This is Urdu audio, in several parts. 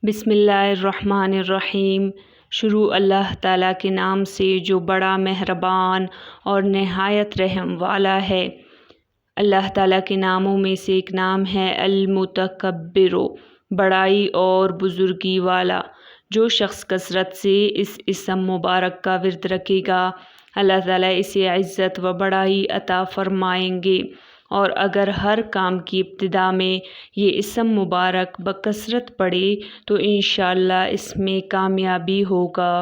بسم اللہ الرحمن الرحیم۔ شروع اللہ تعالیٰ کے نام سے جو بڑا مہربان اور نہایت رحم والا ہے۔ اللہ تعالیٰ کے ناموں میں سے ایک نام ہے المتکبر، بڑائی اور بزرگی والا۔ جو شخص کثرت سے اس اسم مبارک کا ورد رکھے گا، اللہ تعالیٰ اسے عزت و بڑائی عطا فرمائیں گے، اور اگر ہر کام کی ابتدا میں یہ اسم مبارک بکثرت پڑھے تو انشاءاللہ اس میں کامیابی ہوگا۔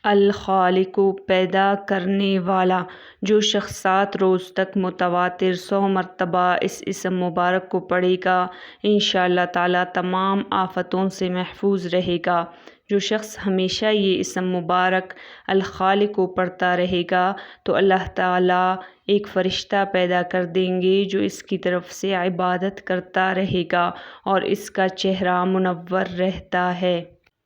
الخالق، پیدا کرنے والا۔ جو شخص 7 روز تک متواتر 100 مرتبہ اس اسم مبارک کو پڑھے گا، انشاءاللہ تعالیٰ تمام آفتوں سے محفوظ رہے گا۔ جو شخص ہمیشہ یہ اسم مبارک الخالق کو پڑھتا رہے گا تو اللہ تعالیٰ ایک فرشتہ پیدا کر دیں گے جو اس کی طرف سے عبادت کرتا رہے گا اور اس کا چہرہ منور رہتا ہے۔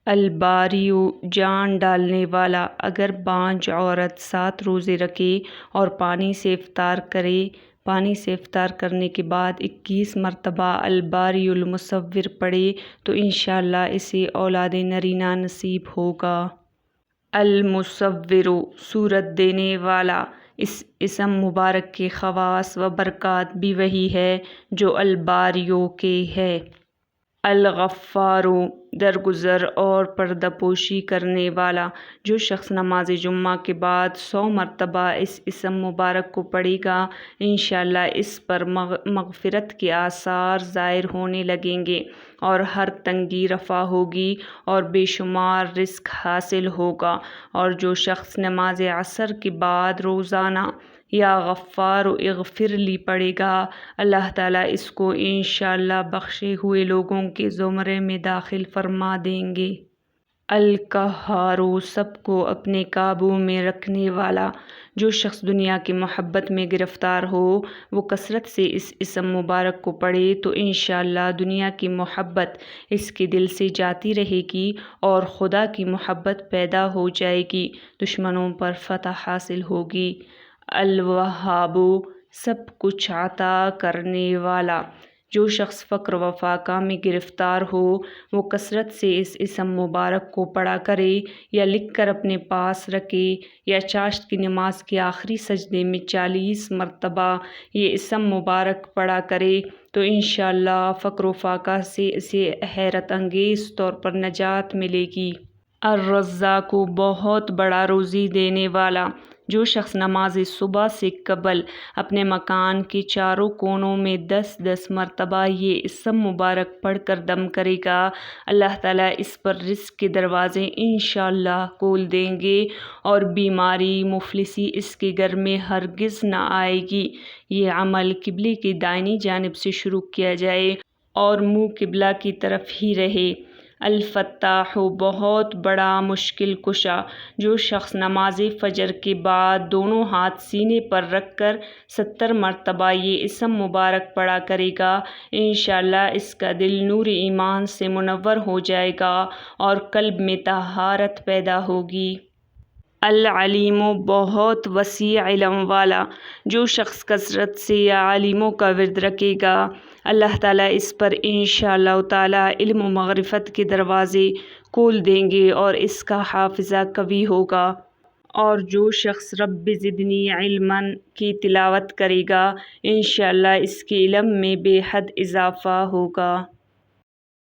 الباری، جان ڈالنے والا۔ اگر بانجھ عورت 7 روزے رکھے اور پانی سے افطار کرے، پانی سے افطار کرنے کے بعد 21 مرتبہ الباری المصور پڑھے تو انشاءاللہ اسے اولاد نرینہ نصیب ہوگا۔ المصور، صورت دینے والا۔ اس اسم مبارک کے خواص و برکات بھی وہی ہے جو الباریوں کے ہے۔ الغفار، درگزر اور پردہ پوشی کرنے والا۔ جو شخص نماز جمعہ کے بعد 100 مرتبہ اس اسم مبارک کو پڑھے گا، انشاءاللہ اس پر مغفرت کے آثار ظاہر ہونے لگیں گے اور ہر تنگی رفع ہوگی اور بے شمار رزق حاصل ہوگا۔ اور جو شخص نماز عصر کے بعد روزانہ یا غفار اغفر لی پڑھے گا، اللہ تعالیٰ اس کو انشاءاللہ بخشے ہوئے لوگوں کے زمرے میں داخل فرما دیں گے۔ القہار، سب کو اپنے قابو میں رکھنے والا۔ جو شخص دنیا کی محبت میں گرفتار ہو، وہ کثرت سے اس اسم مبارک کو پڑھے تو انشاءاللہ دنیا کی محبت اس کے دل سے جاتی رہے گی اور خدا کی محبت پیدا ہو جائے گی، دشمنوں پر فتح حاصل ہوگی۔ الوہاب، سب کچھ عطا کرنے والا۔ جو شخص فقر و فاقہ میں گرفتار ہو، وہ کثرت سے اس اسم مبارک کو پڑھا کرے یا لکھ کر اپنے پاس رکھے یا چاشت کی نماز کے آخری سجدے میں 40 مرتبہ یہ اسم مبارک پڑھا کرے تو انشاءاللہ فقر و فاقہ سے اسے حیرت انگیز طور پر نجات ملے گی۔ الرزاق، بہت بڑا روزی دینے والا۔ جو شخص نماز صبح سے قبل اپنے مکان کے چاروں کونوں میں 10 مرتبہ یہ اسم مبارک پڑھ کر دم کرے گا، اللہ تعالیٰ اس پر رزق کے دروازے انشاءاللہ کھول دیں گے اور بیماری، مفلسی اس کے گھر میں ہرگز نہ آئے گی۔ یہ عمل قبلے کی دائنی جانب سے شروع کیا جائے اور منہ قبلہ کی طرف ہی رہے۔ الفتاح، بہت بڑا مشکل کشا۔ جو شخص نماز فجر کے بعد دونوں ہاتھ سینے پر رکھ کر 70 مرتبہ یہ اسم مبارک پڑھا کرے گا، انشاءاللہ اس کا دل نور ایمان سے منور ہو جائے گا اور قلب میں طہارت پیدا ہوگی۔ العلیم، بہت وسیع علم والا۔ جو شخص کثرت سے یا علیموں کا ورد رکھے گا، اللہ تعالیٰ اس پر انشاءاللہ تعالیٰ علم و معرفت کے دروازے کھول دیں گے اور اس کا حافظہ قوی ہوگا۔ اور جو شخص رب زدنی علما کی تلاوت کرے گا، انشاءاللہ اس کے علم میں بے حد اضافہ ہوگا۔